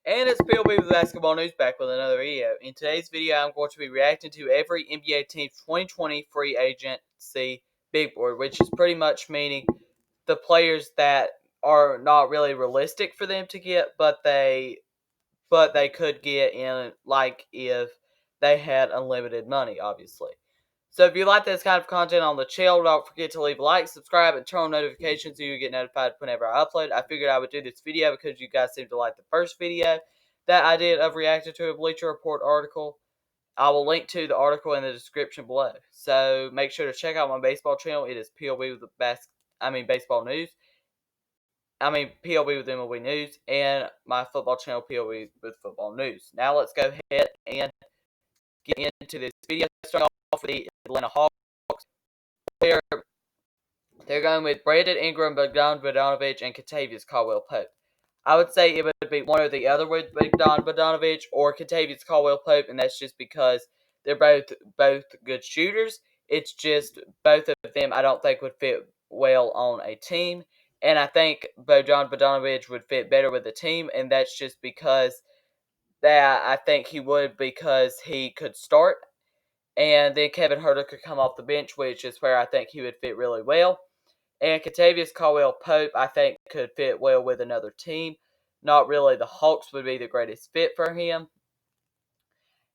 And it's PLB with Basketball News back with another video. In today's video, I'm going to be reacting to every NBA team's 2020 free agency big board, which is pretty much meaning the players that are not really realistic for them to get, but they could get in, like if they had unlimited money, obviously. So if you like this kind of content on the channel, don't forget to leave a like, subscribe, and turn on notifications so you get notified whenever I upload. I figured I would do this video because you guys seem to like the first video that I did of reacting to a Bleacher Report article. I will link to the article in the description below. So make sure to check out my baseball channel. It is PLB with the baseball news. PLB with MLB news, and my football channel PLB with football news. Now let's go ahead and get into this video. Starting off with the Atlanta Hawks, where they're going with Brandon Ingram, Bogdan Bogdanovic, and Kentavious Caldwell-Pope. I would say it would be one or the other with Bogdan Bogdanovic or Kentavious Caldwell-Pope, and that's just because they're both good shooters. It's just both of them I don't think would fit well on a team, and I think Bogdan Bogdanovic would fit better with a team, and that's just because that I think he would, because he could start, and then Kevin Huerter could come off the bench, which is where I think he would fit really well. And Kentavious Caldwell-Pope, I think, could fit well with another team. Not really the Hawks would be the greatest fit for him.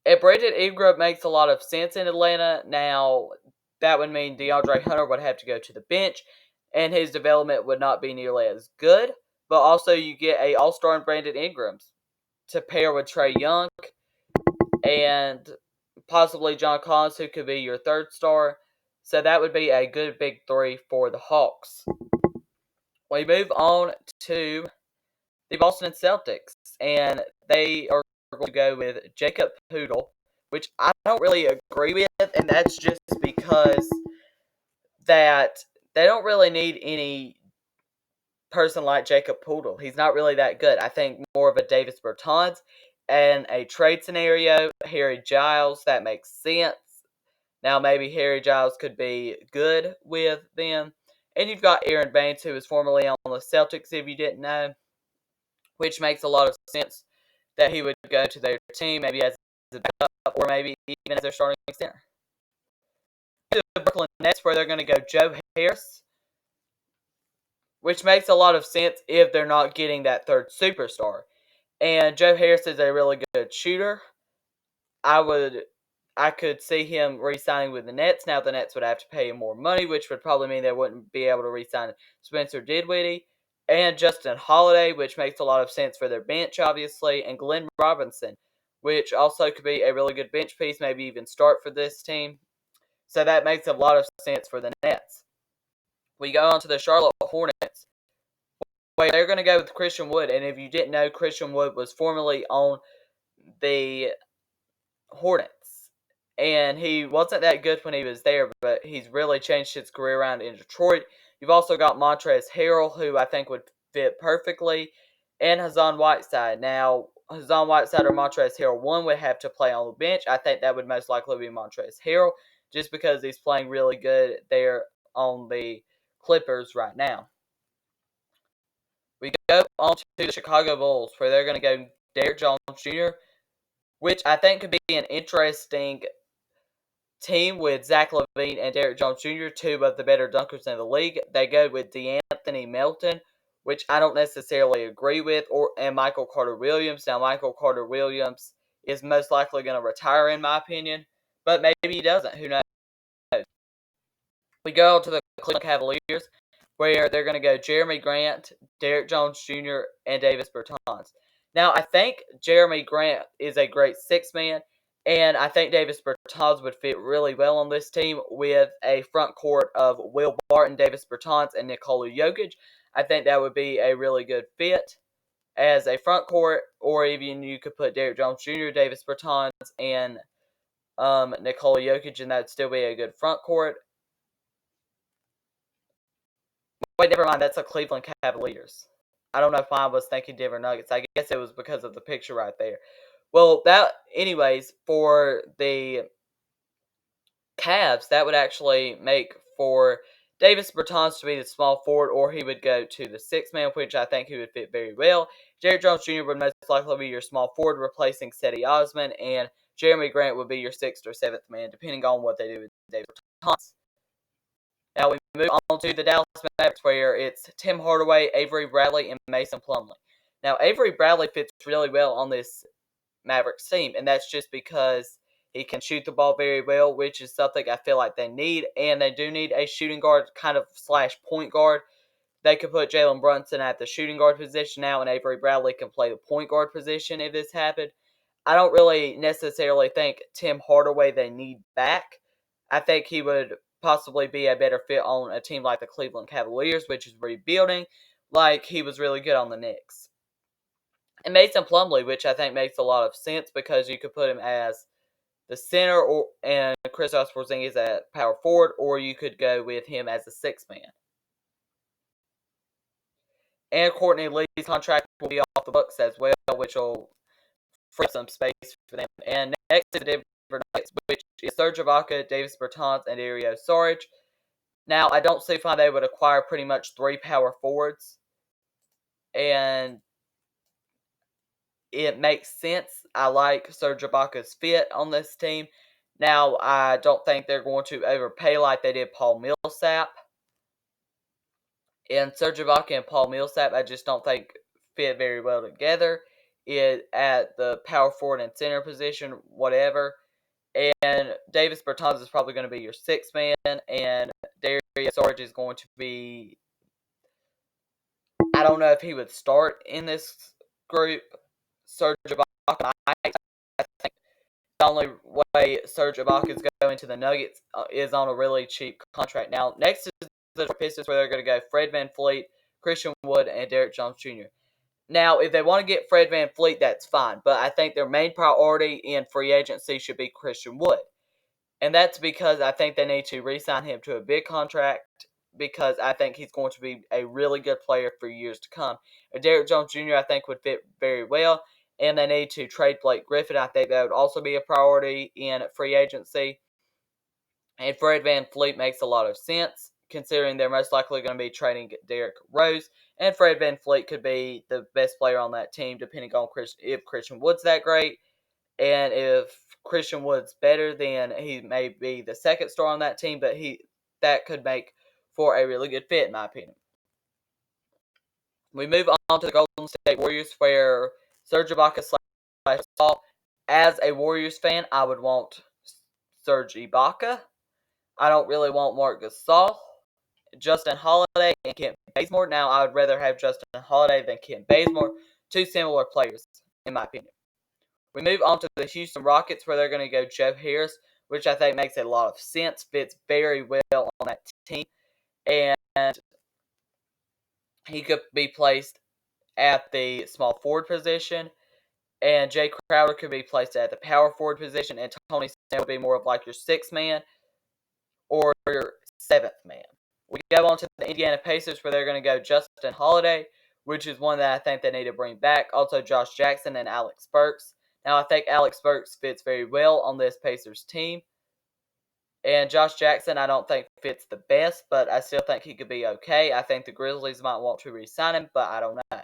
And Brandon Ingram makes a lot of sense in Atlanta. Now, that would mean DeAndre Hunter would have to go to the bench, and his development would not be nearly as good. But also, you get a all-star in Brandon Ingram to pair with Trae Young and possibly John Collins, who could be your third star. So that would be a good big three for the Hawks. We move on to the Boston Celtics, and they are going to go with Jacob Poeltl, which I don't really agree with, and that's just because that they don't really need any person like Jacob Poeltl. He's not really that good. I think more of a Davis Bertans and a trade scenario. Harry Giles, that makes sense. Now maybe Harry Giles could be good with them. And you've got Aaron Baines, who was formerly on the Celtics, if you didn't know, which makes a lot of sense that he would go to their team, maybe as a backup, or maybe even as their starting center. To the Brooklyn Nets, where they're going to go Joe Harris, which makes a lot of sense if they're not getting that third superstar. And Joe Harris is a really good shooter. I could see him re-signing with the Nets. Now the Nets would have to pay him more money, which would probably mean they wouldn't be able to re-sign Spencer Dinwiddie and Justin Holiday, which makes a lot of sense for their bench, obviously, and Glenn Robinson, which also could be a really good bench piece, maybe even start for this team. So that makes a lot of sense for the Nets. We go on to the Charlotte Hornets. Wait, they're going to go with Christian Wood, and if you didn't know, Christian Wood was formerly on the Hornets, and he wasn't that good when he was there, but he's really changed his career around in Detroit. You've also got Montrezl Harrell, who I think would fit perfectly, and Hassan Whiteside. Now, Hassan Whiteside or Montrezl Harrell, one would have to play on the bench. I think that would most likely be Montrezl Harrell, just because he's playing really good there on the Clippers right now. We go on to the Chicago Bulls, where they're going to go Derrick Jones Jr., which I think could be an interesting team with Zach LaVine and Derrick Jones Jr., two of the better dunkers in the league. They go with DeAnthony Melton, which I don't necessarily agree with, and Michael Carter-Williams. Now, Michael Carter-Williams is most likely going to retire, in my opinion, but maybe he doesn't. Who knows? We go to the Cleveland Cavaliers, where they're going to go Jeremy Grant, Derrick Jones Jr., and Davis Bertans. Now, I think Jeremy Grant is a great six-man, and I think Davis Bertans would fit really well on this team with a front court of Will Barton, Davis Bertans, and Nikola Jokic. I think that would be a really good fit as a front court, or even you could put Derrick Jones Jr., Davis Bertans, and Nikola Jokic, and that would still be a good front court. Wait, never mind. That's the Cleveland Cavaliers. I don't know why I was thinking Denver Nuggets. I guess it was because of the picture right there. Well, anyways, for the Cavs, that would actually make for Davis Bertans to be the small forward, or he would go to the six-man, which I think he would fit very well. Derrick Jones Jr. would most likely be your small forward, replacing Cedi Osman, and Jeremy Grant would be your 6th or 7th man, depending on what they do with Davis Bertans. Now we move on to the Dallas Mavericks, where it's Tim Hardaway, Avery Bradley, and Mason Plumlee. Now, Avery Bradley fits really well on this Mavericks team, and that's just because he can shoot the ball very well, which is something I feel like they need, and they do need a shooting guard kind of / point guard. They could put Jalen Brunson at the shooting guard position now, and Avery Bradley can play the point guard position if this happened. I don't really necessarily think Tim Hardaway they need back. I think he would possibly be a better fit on a team like the Cleveland Cavaliers, which is rebuilding, like he was really good on the Knicks. And Mason Plumlee, which I think makes a lot of sense because you could put him as the center and Kristaps Porzingis at power forward, or you could go with him as a 6th man. And Courtney Lee's contract will be off the books as well, which will free up some space for them. And next is the Denver Nuggets, which is Serge Ibaka, Davis Bertans, and Dario Saric. Now, I don't see why they would acquire pretty much 3 power forwards. And it makes sense. I like Serge Ibaka's fit on this team. Now, I don't think they're going to overpay like they did Paul Millsap. And Serge Ibaka and Paul Millsap, I just don't think fit very well together. At the power forward and center position, whatever. And Davis Bertans is probably going to be your 6th man, and Dario Saric is going to be, I don't know if he would start in this group. Serge Ibaka, I think the only way Serge Ibaka is going to the Nuggets is on a really cheap contract. Now, next is the Pistons, where they're going to go Fred VanVleet, Christian Wood, and Derrick Jones Jr. Now, if they want to get Fred VanVleet, that's fine. But I think their main priority in free agency should be Christian Wood. And that's because I think they need to re-sign him to a big contract because I think he's going to be a really good player for years to come. Derrick Jones Jr. I think would fit very well. And they need to trade Blake Griffin. I think that would also be a priority in free agency. And Fred VanVleet makes a lot of sense, considering they're most likely going to be trading Derrick Rose. And Fred VanVleet could be the best player on that team, depending on if Christian Wood's that great. And if Christian Wood's better, then he may be the 2nd star on that team, but that could make for a really good fit, in my opinion. We move on to the Golden State Warriors, where Serge Ibaka / as a Warriors fan, I would want Serge Ibaka. I don't really want Marc Gasol, Justin Holiday, and Kent Bazemore. Now, I would rather have Justin Holiday than Kent Bazemore. 2 similar players, in my opinion. We move on to the Houston Rockets, where they're going to go Joe Harris, which I think makes a lot of sense, fits very well on that team. And he could be placed at the small forward position. And Jay Crowder could be placed at the power forward position. And Tony Snell would be more of like your 6th man or your 7th man. We go on to the Indiana Pacers, where they're going to go Justin Holiday, which is one that I think they need to bring back. Also Josh Jackson and Alex Burks. Now, I think Alex Burks fits very well on this Pacers team. And Josh Jackson, I don't think fits the best, but I still think he could be okay. I think the Grizzlies might want to re-sign him, but I don't know.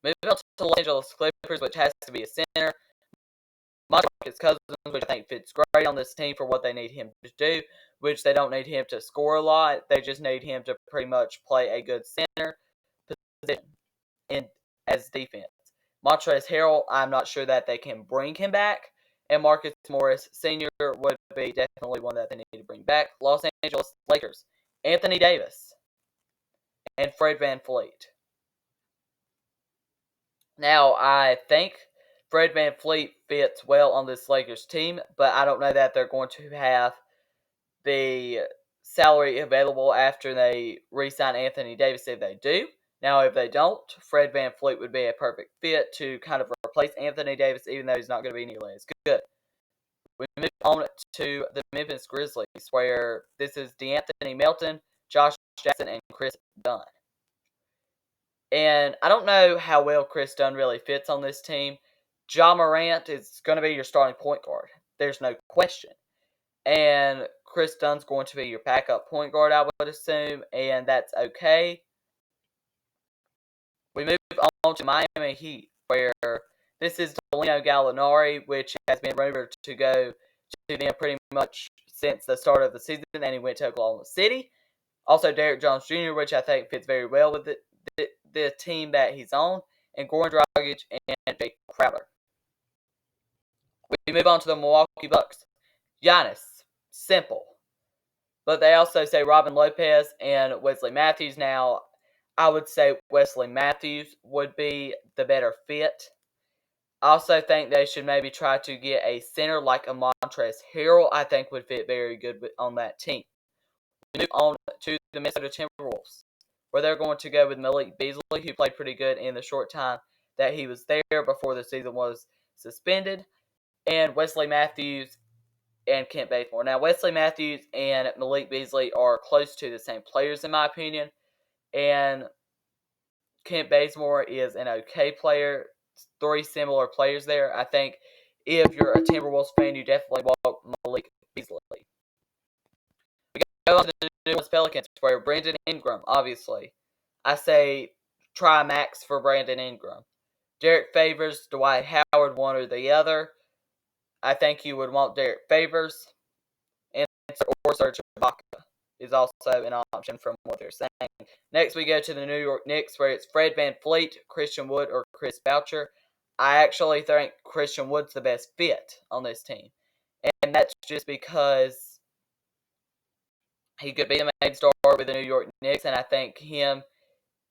Moving on to the Los Angeles Clippers, which has to be a center. Marcus Cousins, which I think fits great on this team for what they need him to do, which they don't need him to score a lot. They just need him to pretty much play a good center position as defense. Montrezl Harrell, I'm not sure that they can bring him back. And Marcus Morris Sr. would be definitely one that they need to bring back. Los Angeles Lakers, Anthony Davis, and Fred VanVleet. Now, I think Fred VanVleet fits well on this Lakers team, but I don't know that they're going to have the salary available after they re-sign Anthony Davis if they do. Now, if they don't, Fred VanVleet would be a perfect fit to kind of replace Anthony Davis, even though he's not going to be nearly as good. We move on to the Memphis Grizzlies, where this is DeAnthony Melton, Josh Jackson, and Chris Dunn. And I don't know how well Chris Dunn really fits on this team. Ja Morant is going to be your starting point guard. There's no question. And Chris Dunn's going to be your backup point guard, I would assume, and that's okay. We move on to Miami Heat, where this is Danilo Gallinari, which has been rumored to go to them pretty much since the start of the season, and he went to Oklahoma City. Also, Derek Jones Jr., which I think fits very well with the team that he's on, and Goran Dragic and Jake Crowder. We move on to the Milwaukee Bucks. Giannis, simple. But they also say Robin Lopez and Wesley Matthews. Now, I would say Wesley Matthews would be the better fit. I also think they should maybe try to get a center like a Montrezl Harrell. I think would fit very good on that team. We move on to the Minnesota Timberwolves, where they're going to go with Malik Beasley, who played pretty good in the short time that he was there before the season was suspended, and Wesley Matthews and Kent Bazemore. Now, Wesley Matthews and Malik Beasley are close to the same players, in my opinion, and Kent Bazemore is an okay player. 3 similar players there. I think if you're a Timberwolves fan, you definitely want Malik Beasley. We go on to the New Orleans Pelicans, where Brandon Ingram, obviously. I say try max for Brandon Ingram. Derek Favors, Dwight Howard, one or the other. I think you would want Derek Favors. Or Serge Ibaka is also an option from what they're saying. Next, we go to the New York Knicks, where it's Fred VanVleet, Christian Wood, or Chris Boucher. I actually think Christian Wood's the best fit on this team. And that's just because he could be the main star with the New York Knicks, and I think him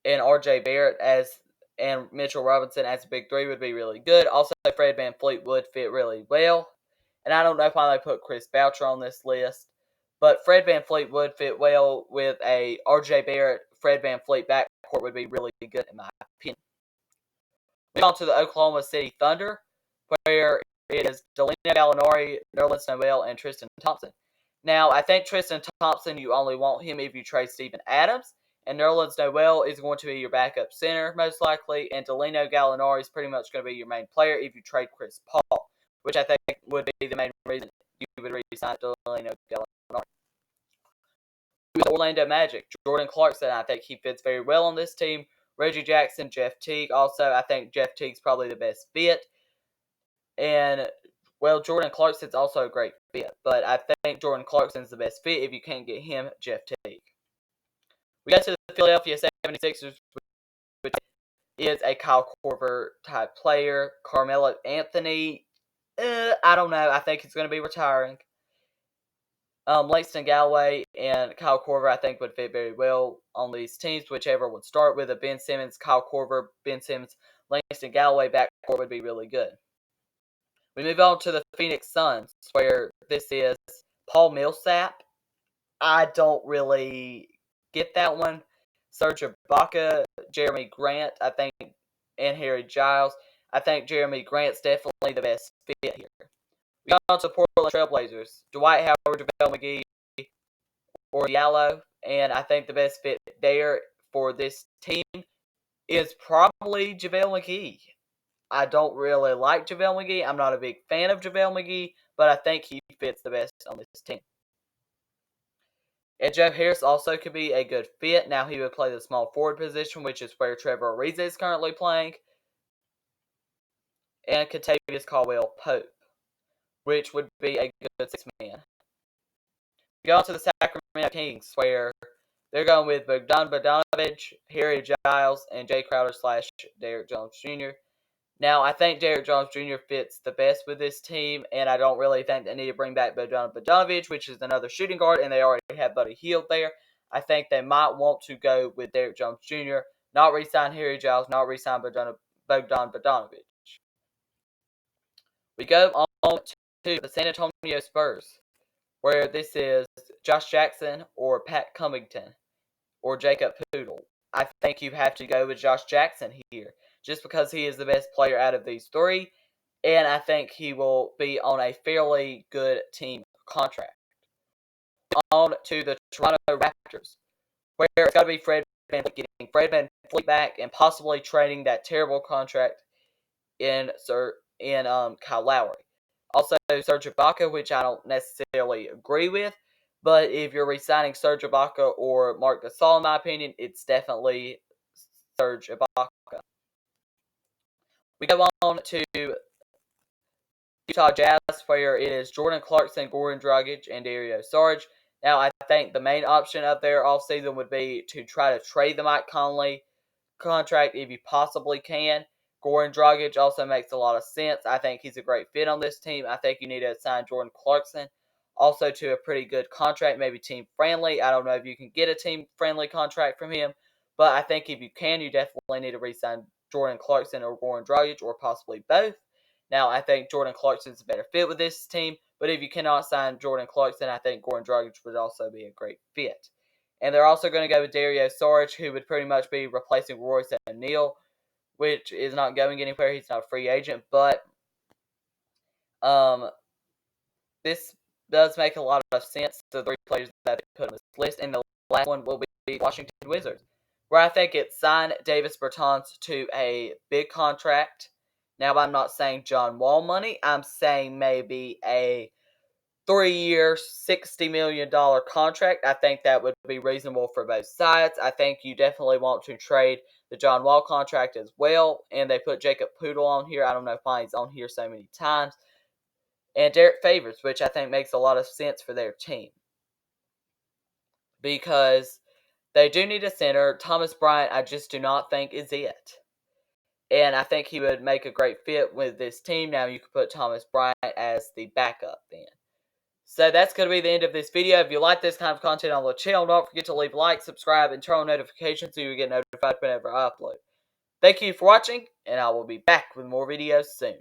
and R.J. Barrett and Mitchell Robinson as a big three would be really good. Also, Fred VanVleet would fit really well. And I don't know why they put Chris Boucher on this list, but Fred VanVleet would fit well with a R.J. Barrett, Fred VanVleet backcourt would be really good in my opinion. Move on to the Oklahoma City Thunder, where it is Danilo Gallinari, Nerlens Noel, and Tristan Thompson. Now, I think Tristan Thompson, you only want him if you trade Steven Adams, and Nerlens Noel is going to be your backup center, most likely, and Danilo Gallinari is pretty much going to be your main player if you trade Chris Paul, which I think would be the main reason you would re-sign Danilo Gallinari. With Orlando Magic, Jordan Clarkson, I think he fits very well on this team. Reggie Jackson, Jeff Teague. Also, I think Jeff Teague's probably the best fit. And, well, Jordan Clarkson's also a great fit. But I think Jordan Clarkson's the best fit if you can't get him, Jeff Teague. We got to the Philadelphia 76ers, which is a Kyle Korver type player. Carmelo Anthony, I don't know. I think he's going to be retiring. Langston Galloway and Kyle Korver, I think, would fit very well on these teams. Whichever would start with a Ben Simmons, Kyle Korver, Ben Simmons, Langston Galloway backcourt would be really good. We move on to the Phoenix Suns, where this is Paul Millsap. I don't really get that one. Serge Ibaka, Jeremy Grant, I think, and Harry Giles. I think Jeremy Grant's definitely the best fit here. We got on to Portland Trailblazers. Dwight Howard, JaVale McGee, or Diallo. And I think the best fit there for this team is probably JaVale McGee. I don't really like JaVale McGee. I'm not a big fan of JaVale McGee, but I think he fits the best on this team. And Joe Harris also could be a good fit. Now he would play the small forward position, which is where Trevor Ariza is currently playing. And Kentavious Caldwell-Pope, which would be a good 6-man. We go on to the Sacramento Kings, where they're going with Bogdan Bogdanovic, Harry Giles, and Jay Crowder / Derek Jones Jr. Now, I think Derek Jones Jr. fits the best with this team, and I don't really think they need to bring back Bogdan Bogdanovic, which is another shooting guard, and they already have Buddy Hield there. I think they might want to go with Derek Jones Jr., not re-sign Harry Giles, not re-sign Bogdan Bogdanovic. We go on to the San Antonio Spurs, where this is Josh Jackson or Pat Covington or Jacob Poodle. I think you have to go with Josh Jackson here, just because he is the best player out of these three, and I think he will be on a fairly good team contract. On to the Toronto Raptors, where it's got to be Fred VanVleet, getting Fred VanVleet back and possibly trading that terrible contract in Kyle Lowry. Also, Serge Ibaka, which I don't necessarily agree with, but if you're re-signing Serge Ibaka or Marc Gasol, in my opinion, it's definitely Serge Ibaka. We go on to Utah Jazz, where it is Jordan Clarkson, Goran Dragic, and Dario Saric. Now, I think the main option up there offseason would be to try to trade the Mike Conley contract if you possibly can. Goran Dragic also makes a lot of sense. I think he's a great fit on this team. I think you need to sign Jordan Clarkson also to a pretty good contract, maybe team friendly. I don't know if you can get a team friendly contract from him, but I think if you can, you definitely need to re-sign Jordan Clarkson or Goran Dragic or possibly both. Now, I think Jordan Clarkson's a better fit with this team, but if you cannot sign Jordan Clarkson, I think Goran Dragic would also be a great fit. And they're also going to go with Dario Saric, who would pretty much be replacing Royce O'Neal, which is not going anywhere. He's not a free agent, but this does make a lot of sense. The three players that they put on this list, and the last one will be Washington Wizards, where I think it's sign Davis Bertans to a big contract. Now, I'm not saying John Wall money. I'm saying maybe a 3-year, $60 million contract. I think that would be reasonable for both sides. I think you definitely want to trade the John Wall contract as well. And they put Jacob Poodle on here. I don't know why he's on here so many times. And Derek Favors, which I think makes a lot of sense for their team. Because they do need a center. Thomas Bryant, I just do not think is it. And I think he would make a great fit with this team. Now you could put Thomas Bryant as the backup then. So that's going to be the end of this video. If you like this kind of content on the channel, don't forget to leave a like, subscribe, and turn on notifications so you get notified whenever I upload. Thank you for watching, and I will be back with more videos soon.